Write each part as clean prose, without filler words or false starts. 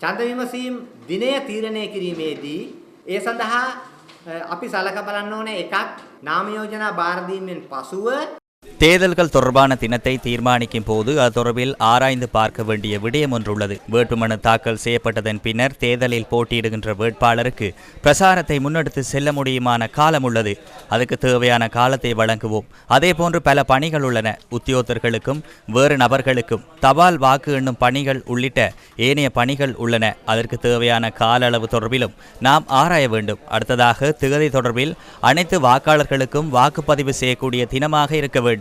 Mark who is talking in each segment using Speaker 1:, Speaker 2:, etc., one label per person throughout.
Speaker 1: ඡන්ද විමසීම් දිනය තීරණය කිරීමේදී ඒ සඳහා අපි සලක බලන්න ඕනේ එකක් නාම යෝජනා බාර දීමෙන් පසුව
Speaker 2: தேர்தல்கள் தொடர்பான தினத்தை தீர்மானிக்கும் போது அது தொடர்பில் ஆராய்ந்து பார்க்க வேண்டிய விடயம் ஒன்றுள்ளது. வேட்புமனு தாக்கல் செய்யப்பட்டதன் பின்னர் தேர்தலில் போட்டியிடுகின்ற வேட்பாளருக்கு பிரசாரத்தை முன்னெடுத்து செல்ல முடியுமான காலம் உள்ளது. அதுக்கு தேவையான காலத்தை வழங்குவோம். அதேபோன்று பல பணிகள் உள்ளன. உத்தியோகத்தர்களுக்கும் வேறு நபர்களுக்கும் தபால் வாக்கு எண்ணும் பணிகள் உள்ளிட்ட ஏனைய பணிகள் உள்ளன. அதற்கு தேவையான கால அளவு தொடர்பிலும் நாம் ஆராய வேண்டும். அடுத்ததாக திகதி தொடர்பில் அனைத்து வாக்காளர்களுக்கும் வாக்குப்பதிவு செய்யக்கூடிய தினமாக இருக்க வேண்டும்.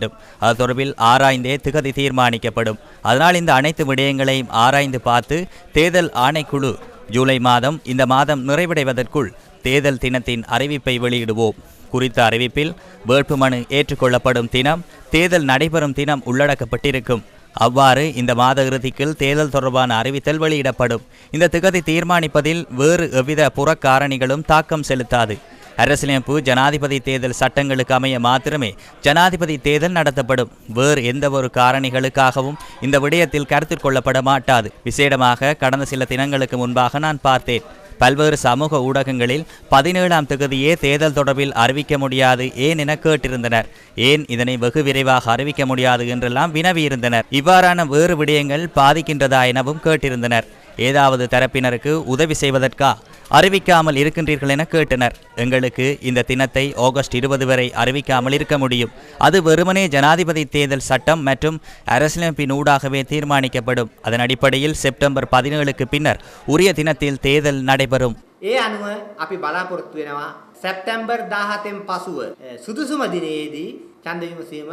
Speaker 2: அது தொடர்பில் ஆராய்ந்தே திகதி தீர்மானிக்கப்படும். அதனால் இந்த அனைத்து விடயங்களையும் ஆராய்ந்து பார்த்து தேர்தல் ஆணைக்குழு ஜூலை மாதம் இந்த மாதம் நிறைவடைவதற்குள் தேர்தல் தினத்தின் அறிவிப்பை வெளியிடுவோம். குறித்த அறிவிப்பில் வேட்புமனு ஏற்றுக்கொள்ளப்படும் தினம், தேர்தல் நடைபெறும் தினம் உள்ளடக்கப்பட்டிருக்கும். அவ்வாறு இந்த மாத இறுதிக்குள் தேர்தல் தொடர்பான அறிவித்தல் வெளியிடப்படும். இந்த திகதி தீர்மானிப்பதில் வேறு எவ்வித புறக்காரணிகளும் தாக்கம் செலுத்தாது. அரசியலமைப்பு ஜனாதிபதி தேர்தல் சட்டங்களுக்கு அமைய மாத்திரமே ஜனாதிபதி தேர்தல் நடத்தப்படும். வேறு எந்த ஒரு காரணிகளுக்காகவும் இந்த விடயத்தில் கருத்தில் கொள்ளப்பட மாட்டாது. விசேடமாக கடந்த சில தினங்களுக்கு முன்பாக நான் பார்த்தேன், பல்வேறு சமூக ஊடகங்களில் 17ஆம் தேதியே தேர்தல் தொடர்பில் அறிவிக்க முடியாது ஏன் என கேட்டிருந்தனர். ஏன் இதனை வெகு விரைவாக அறிவிக்க முடியாது என்றெல்லாம் வினவியிருந்தனர். இவ்வாறான வேறு விடயங்கள் பாதிக்கின்றதா எனவும் கேட்டிருந்தனர். ஏதாவது தரப்பினருக்கு உதவி செய்வதற்கா அறிவிக்காமல் இருக்கின்றீர்கள் என கேட்டனர். எங்களுக்கு இந்த தினத்தை ஆகஸ்ட் 20 வரை அறிவிக்காமல் இருக்க முடியும். அது வெறுமனே ஜனாதிபதி தேர்தல் சட்டம் மற்றும் அரசியலமைப்பின் ஊடாகவே தீர்மானிக்கப்படும். அதன் அடிப்படையில் செப்டம்பர் 17க்கு பின்னர் உரிய தினத்தில் தேர்தல் நடைபெறும்.
Speaker 1: ඒ අනුව අපි බලාපොරොත්තු වෙනවා සැප්තැම්බර් 17න් පසුව සුදුසුම දිනයේදී ඡන්ද විමසීම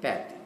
Speaker 1: පැවැත්වීම.